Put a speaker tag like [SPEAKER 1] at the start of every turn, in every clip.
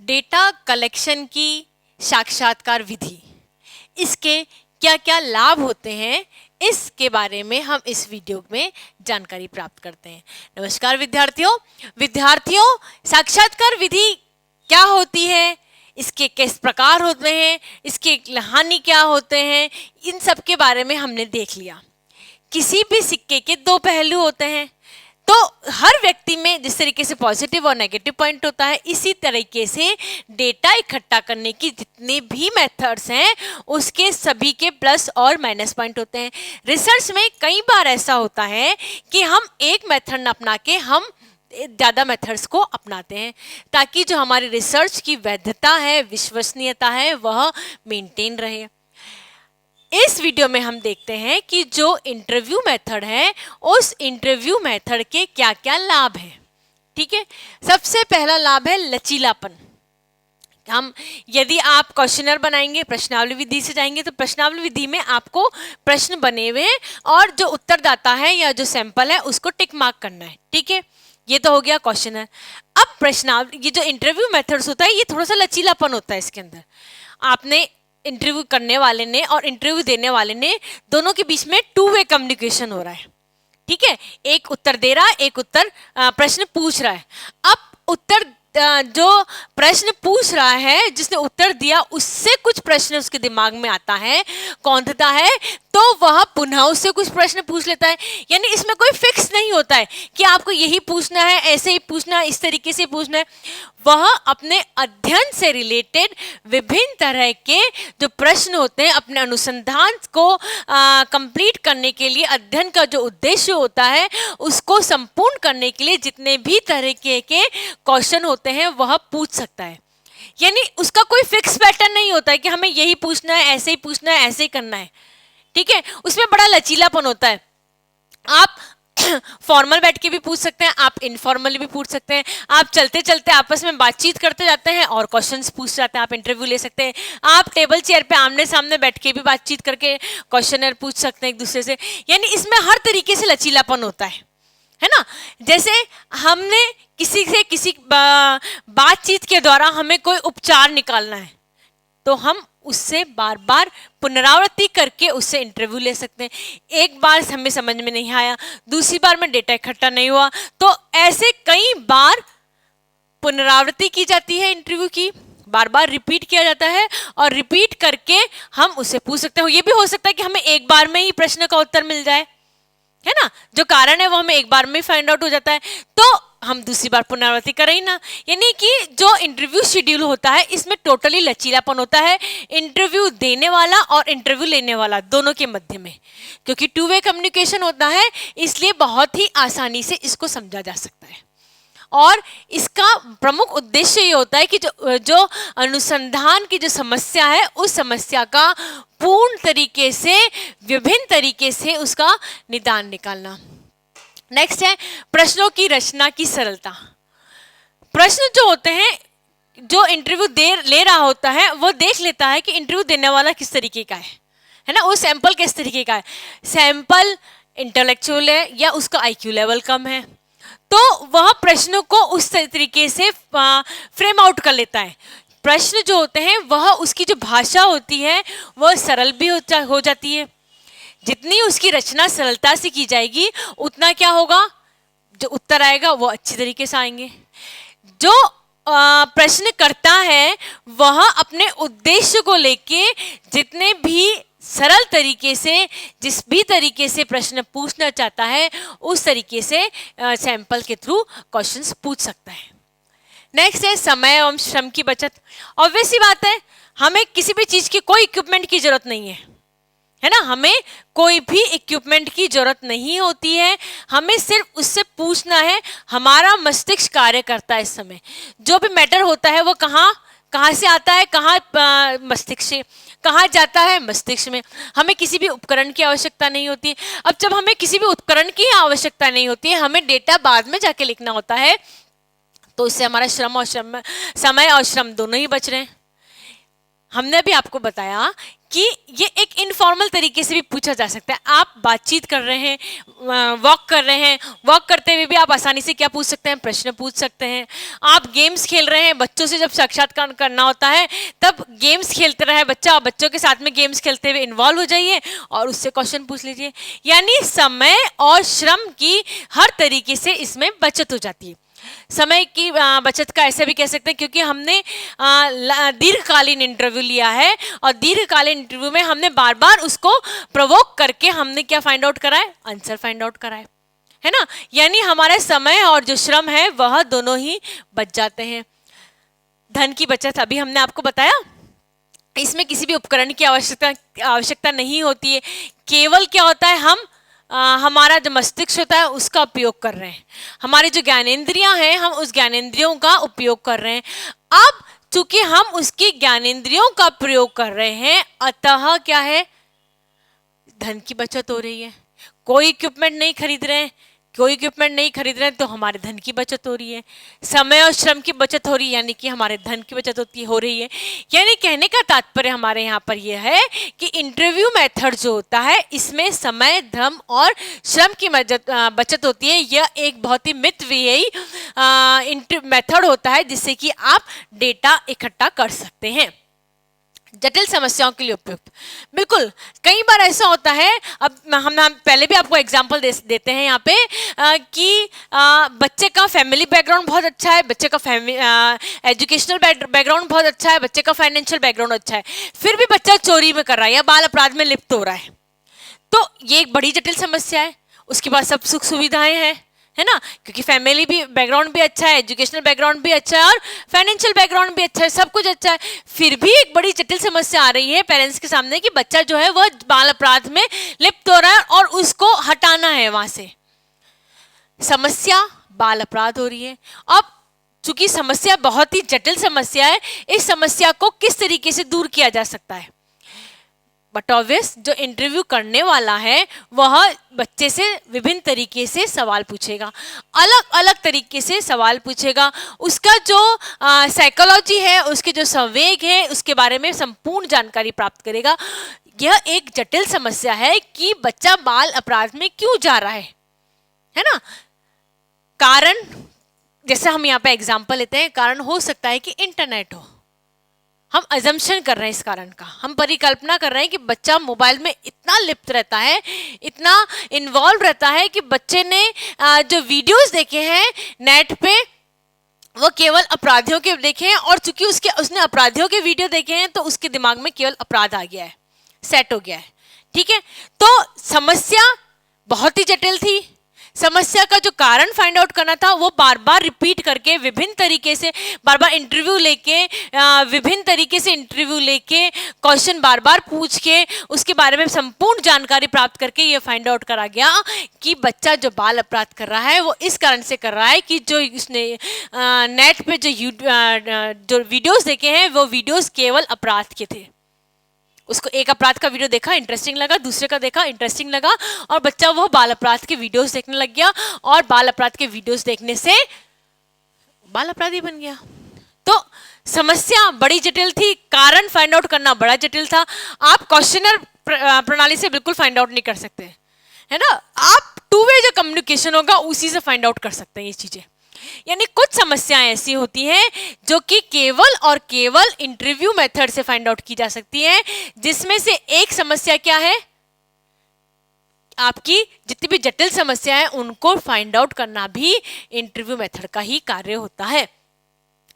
[SPEAKER 1] Data collection की साक्षात्कार विधि, इसके क्या क्या लाभ होते हैं, इसके बारे में हम इस वीडियो में जानकारी प्राप्त करते हैं। नमस्कार विद्यार्थियों, साक्षात्कार विधि क्या होती है, इसके किस प्रकार होते हैं, इसके हानि क्या होते हैं, इन सब के बारे में हमने देख लिया। किसी भी सिक्के के दो पहलू होते हैं, तो हर व्यक्ति में जिस तरीके से पॉजिटिव और नेगेटिव पॉइंट होता है, इसी तरीके से डेटा इकट्ठा करने की जितने भी मेथड्स हैं उसके सभी के प्लस और माइनस पॉइंट होते हैं। रिसर्च में कई बार ऐसा होता है कि हम एक मेथड न अपना के हम ज़्यादा मेथड्स को अपनाते हैं, ताकि जो हमारी रिसर्च की वैधता है, विश्वसनीयता है, वह मेंटेन रहे। इस वीडियो में हम देखते हैं कि जो इंटरव्यू मेथड है, उस इंटरव्यू मेथड के क्या क्या लाभ हैं। ठीक है, सबसे पहला लाभ है लचीलापन। हम यदि आप क्वेश्चनर बनाएंगे, प्रश्नावली विधि से जाएंगे, तो प्रश्नावली विधि में आपको प्रश्न बने हुए हैं और जो उत्तरदाता है या जो सैंपल है उसको टिक मार्क करना है। ठीक है, ये तो हो गया क्वेश्चनर। अब प्रश्नावली, ये जो इंटरव्यू मेथड्स होता है, ये थोड़ा सा लचीलापन होता है इसके अंदर। आपने इंटरव्यू करने वाले ने और इंटरव्यू देने वाले ने दोनों के बीच में 2 वे कम्युनिकेशन हो रहा है। ठीक है, एक उत्तर दे रहा है, एक उत्तर प्रश्न पूछ रहा है। अब उत्तर जो प्रश्न पूछ रहा है, जिसने उत्तर दिया, उससे कुछ प्रश्न उसके दिमाग में आता है, कौंधता है, तो वह पुनः उससे कुछ प्रश्न पूछ लेता है। यानी इसमें कोई फिक्स नहीं होता है कि आपको यही पूछना है, ऐसे ही पूछना है, इस तरीके से पूछना है। वह अपने अध्ययन से रिलेटेड विभिन्न तरह के जो प्रश्न होते हैं, अपने अनुसंधान को कंप्लीट करने के लिए, अध्ययन का जो उद्देश्य होता है उसको संपूर्ण करने के लिए जितने भी तरीके के क्वेश्चन होते हैं वह पूछ सकता है। यानी उसका कोई फिक्स पैटर्न नहीं होता है कि हमें यही पूछना है, ऐसे ही पूछना है, ऐसे ही करना है। ठीक है, उसमें बड़ा लचीलापन होता है। आप फॉर्मल बैठ के भी पूछ सकते हैं, आप इनफॉर्मल भी पूछ सकते हैं, आप चलते चलते आपस में बातचीत करते जाते हैं और क्वेश्चंस पूछ जाते हैं, आप इंटरव्यू ले सकते हैं। आप टेबल चेयर पे आमने सामने बैठ के भी बातचीत करके क्वेश्चनर पूछ सकते हैं एक दूसरे से। यानी इसमें हर तरीके से लचीलापन होता है ना। जैसे हमने किसी से किसी बातचीत के द्वारा हमें कोई उपचार निकालना है, तो हम उससे बार बार पुनरावृत्ति करके उससे इंटरव्यू ले सकते हैं। एक बार हमें समझ में नहीं आया, दूसरी बार में डेटा इकट्ठा नहीं हुआ, तो ऐसे कई बार पुनरावृत्ति की जाती है इंटरव्यू की, बार बार रिपीट किया जाता है और रिपीट करके हम उससे पूछ सकते हैं। ये भी हो सकता है कि हमें एक बार में ही प्रश्न का उत्तर मिल जाए, है ना, जो कारण है वो हमें एक बार में फाइंड आउट हो जाता है, तो हम दूसरी बार पुनरावृत्ति करें ही ना। यानी कि जो इंटरव्यू शेड्यूल होता है, इसमें टोटली लचीलापन होता है इंटरव्यू देने वाला और इंटरव्यू लेने वाला दोनों के मध्य में, क्योंकि 2 वे कम्युनिकेशन होता है, इसलिए बहुत ही आसानी से इसको समझा जा सकता है। और इसका प्रमुख उद्देश्य ये होता है कि जो अनुसंधान की जो समस्या है, उस समस्या का पूर्ण तरीके से, विभिन्न तरीके से उसका निदान निकालना। नेक्स्ट है प्रश्नों की रचना की सरलता। प्रश्न जो होते हैं, जो इंटरव्यू ले रहा होता है, वो देख लेता है कि इंटरव्यू देने वाला किस तरीके का है ना, वो सैंपल किस तरीके का है। सैंपल इंटेलेक्चुअल है या उसका IQ लेवल कम है, तो वह प्रश्नों को उस तरीके से फ्रेम आउट कर लेता है। प्रश्न जो होते हैं, वह उसकी जो भाषा होती है वह सरल भी हो जाती है। जितनी उसकी रचना सरलता से की जाएगी, उतना क्या होगा, जो उत्तर आएगा वो अच्छी तरीके से आएंगे। जो प्रश्न करता है वह अपने उद्देश्य को लेके जितने भी सरल तरीके से, जिस भी तरीके से प्रश्न पूछना चाहता है, उस तरीके से सैंपल के थ्रू क्वेश्चंस पूछ सकता है। नेक्स्ट है समय एवं श्रम की बचत। ऑब्वियस सी बात है, हमें किसी भी चीज की कोई इक्विपमेंट की जरूरत नहीं है ना, हमें कोई भी इक्विपमेंट की जरूरत नहीं होती है, हमें सिर्फ उससे पूछना है। हमारा मस्तिष्क कार्य करता है इस समय, जो भी मैटर होता है वो कहाँ से आता है, कहाँ मस्तिष्क से, कहाँ जाता है, मस्तिष्क में। हमें किसी भी उपकरण की आवश्यकता नहीं होती। अब जब हमें किसी भी उपकरण की आवश्यकता नहीं होती है, हमें डेटा बाद में जाके लिखना होता है, तो इससे हमारा समय और श्रम दोनों ही बच रहे हैं। हमने भी आपको बताया कि ये एक इनफॉर्मल तरीके से भी पूछा जा सकता है। आप बातचीत कर रहे हैं, वॉक कर रहे हैं, वॉक करते हुए भी आप आसानी से क्या पूछ सकते हैं, प्रश्न पूछ सकते हैं। आप गेम्स खेल रहे हैं, बच्चों से जब साक्षात्कार करना होता है तब गेम्स खेलते रहे बच्चा, बच्चों के साथ में गेम्स खेलते हुए इन्वॉल्व हो जाइए और उससे क्वेश्चन पूछ लीजिए। यानी समय और श्रम की हर तरीके से इसमें बचत हो जाती है। समय की बचत का ऐसे भी कह सकते हैं क्योंकि हमने दीर्घकालीन इंटरव्यू लिया है और दीर्घकालीन इंटरव्यू में हमने बार बार उसको प्रोवोक करके हमने क्या फाइंड आउट कराए, आंसर फाइंड आउट कराए, है ना। यानी हमारे समय और जो श्रम है वह दोनों ही बच जाते हैं। धन की बचत अभी हमने आपको बताया, इसमें किसी भी उपकरण की आवश्यकता नहीं होती है। केवल क्या होता है, हम हमारा जो मस्तिष्क होता है उसका उपयोग कर रहे हैं, हमारी जो ज्ञानेंद्रियां हैं हम उस ज्ञानेंद्रियों का उपयोग कर रहे हैं। अब चूंकि हम उसकी ज्ञानेंद्रियों का प्रयोग कर रहे हैं, अतः क्या है, धन की बचत हो रही है। कोई इक्विपमेंट नहीं खरीद रहे हैं, कोई इक्विपमेंट नहीं खरीद रहे हैं तो हमारे धन की बचत हो रही है। समय और श्रम की बचत हो रही है, यानी कि हमारे धन की बचत हो रही है। यानी कहने का तात्पर्य हमारे यहाँ पर यह है कि इंटरव्यू मेथड जो होता है इसमें समय, धन और श्रम की बचत होती है। यह एक बहुत ही मितव्ययी मेथड होता है जिससे कि आप डेटा इकट्ठा कर सकते हैं, जटिल समस्याओं के लिए उपयुक्त। बिल्कुल, कई बार ऐसा होता है, अब हम पहले भी आपको एग्जांपल देते हैं यहाँ पे कि बच्चे का फैमिली बैकग्राउंड बहुत अच्छा है, बच्चे का एजुकेशनल बैकग्राउंड बहुत अच्छा है, बच्चे का फाइनेंशियल बैकग्राउंड अच्छा है, फिर भी बच्चा चोरी में कर रहा है या बाल अपराध में लिप्त हो रहा है, तो ये एक बड़ी जटिल समस्या है। उसके पास सब सुख सुविधाएं हैं, है ना, क्योंकि फैमिली भी बैकग्राउंड भी अच्छा है, एजुकेशनल बैकग्राउंड भी अच्छा है और फाइनेंशियल बैकग्राउंड भी अच्छा है, सब कुछ अच्छा है, फिर भी एक बड़ी जटिल समस्या आ रही है पेरेंट्स के सामने कि बच्चा जो है वह बाल अपराध में लिप्त हो रहा है और उसको हटाना है वहां से। समस्या बाल अपराध हो रही है। अब चूंकि समस्या बहुत ही जटिल समस्या है, इस समस्या को किस तरीके से दूर किया जा सकता है, बट ऑब्वियस जो इंटरव्यू करने वाला है वह बच्चे से विभिन्न तरीके से सवाल पूछेगा, अलग अलग तरीके से सवाल पूछेगा, उसका जो साइकोलॉजी है, उसके जो संवेग है, उसके बारे में संपूर्ण जानकारी प्राप्त करेगा। यह एक जटिल समस्या है कि बच्चा बाल अपराध में क्यों जा रहा है ना। कारण, जैसे हम यहाँ पे एग्जाम्पल लेते हैं, कारण हो सकता है कि इंटरनेट हो, हम अजम्पशन कर रहे हैं इस कारण का, हम परिकल्पना कर रहे हैं कि बच्चा मोबाइल में इतना लिप्त रहता है, इतना इन्वॉल्व रहता है कि बच्चे ने जो वीडियोस देखे हैं नेट पे वो केवल अपराधियों के देखे हैं और चूंकि उसने अपराधियों के वीडियो देखे हैं तो उसके दिमाग में केवल अपराध आ गया है, सेट हो गया है। ठीक है, तो समस्या बहुत ही जटिल थी। समस्या का जो कारण फाइंड आउट करना था वो बार बार रिपीट करके, विभिन्न तरीके से बार बार इंटरव्यू लेके, विभिन्न तरीके से इंटरव्यू लेके, क्वेश्चन बार बार पूछ के, उसके बारे में संपूर्ण जानकारी प्राप्त करके ये फाइंड आउट करा गया कि बच्चा जो बाल अपराध कर रहा है वो इस कारण से कर रहा है कि जो उसने नेट पे जो वीडियोस देखे हैं वो वीडियोस केवल अपराध के थे। उसको एक अपराध का वीडियो देखा, इंटरेस्टिंग लगा, दूसरे का देखा, इंटरेस्टिंग लगा, और बच्चा वो बाल अपराध के वीडियोस देखने लग गया और बाल अपराध के वीडियोस देखने से बाल अपराधी बन गया। तो समस्या बड़ी जटिल थी, कारण फाइंड आउट करना बड़ा जटिल था। आप क्वेश्चनर प्रणाली से बिल्कुल फाइंड आउट नहीं कर सकते, है ना। आप टू वे जो कम्युनिकेशन होगा उसी से फाइंड आउट कर सकते हैं ये चीजें। यानी कुछ समस्याएं ऐसी होती हैं जो कि केवल और केवल इंटरव्यू मेथड से फाइंड आउट की जा सकती हैं, जिसमें से एक समस्या क्या है, आपकी जितनी भी जटिल समस्या है उनको फाइंड आउट करना भी इंटरव्यू मेथड का ही कार्य होता है।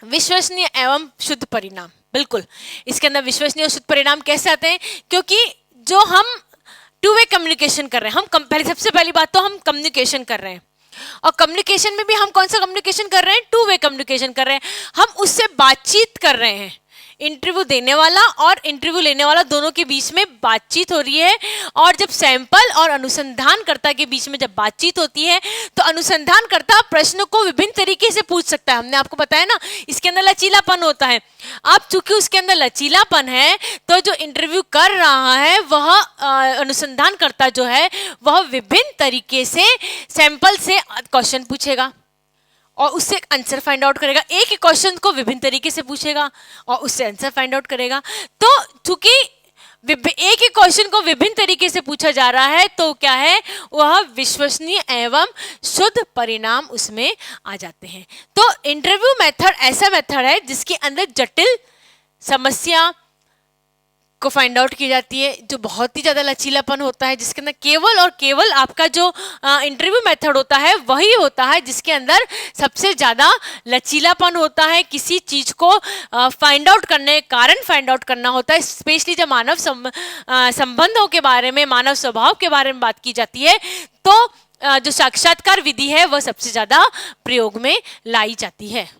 [SPEAKER 1] विश्वसनीय एवं शुद्ध परिणाम, बिल्कुल इसके अंदर विश्वसनीय और शुद्ध परिणाम कैसे आते हैं, क्योंकि जो हम टू वे कम्युनिकेशन कर रहे हैं, हम सबसे पहली बात तो हम कम्युनिकेशन कर रहे हैं, और कम्युनिकेशन में भी हम कौन सा कम्युनिकेशन कर रहे हैं, टू वे कम्युनिकेशन कर रहे हैं। हम उससे बातचीत कर रहे हैं, इंटरव्यू देने वाला और इंटरव्यू लेने वाला दोनों के बीच में बातचीत हो रही है। और जब सैंपल और अनुसंधानकर्ता के बीच में जब बातचीत होती है तो अनुसंधानकर्ता प्रश्न को विभिन्न तरीके से पूछ सकता है। हमने आपको बताया ना, इसके अंदर लचीलापन होता है। अब चूंकि उसके अंदर लचीलापन है तो जो इंटरव्यू कर रहा है वह अनुसंधानकर्ता जो है वह विभिन्न तरीके से सैंपल से क्वेश्चन पूछेगा और उससे आंसर फाइंड आउट करेगा। एक ही क्वेश्चन को विभिन्न तरीके से पूछेगा और उससे आंसर फाइंड आउट करेगा। तो चूंकि एक ही क्वेश्चन को विभिन्न तरीके से पूछा जा रहा है तो क्या है, वह विश्वसनीय एवं शुद्ध परिणाम उसमें आ जाते हैं। तो इंटरव्यू मेथड ऐसा मेथड है जिसके अंदर जटिल समस्या को फाइंड आउट की जाती है, जो बहुत ही ज़्यादा लचीलापन होता है, जिसके अंदर केवल और केवल आपका जो इंटरव्यू मेथड होता है वही होता है जिसके अंदर सबसे ज़्यादा लचीलापन होता है। किसी चीज़ को फाइंड आउट करने, कारण फाइंड आउट करना होता है, स्पेशली जब मानव संबंधों के बारे में, मानव स्वभाव के बारे में बात की जाती है, तो जो साक्षात्कार विधि है वह सबसे ज़्यादा प्रयोग में लाई जाती है।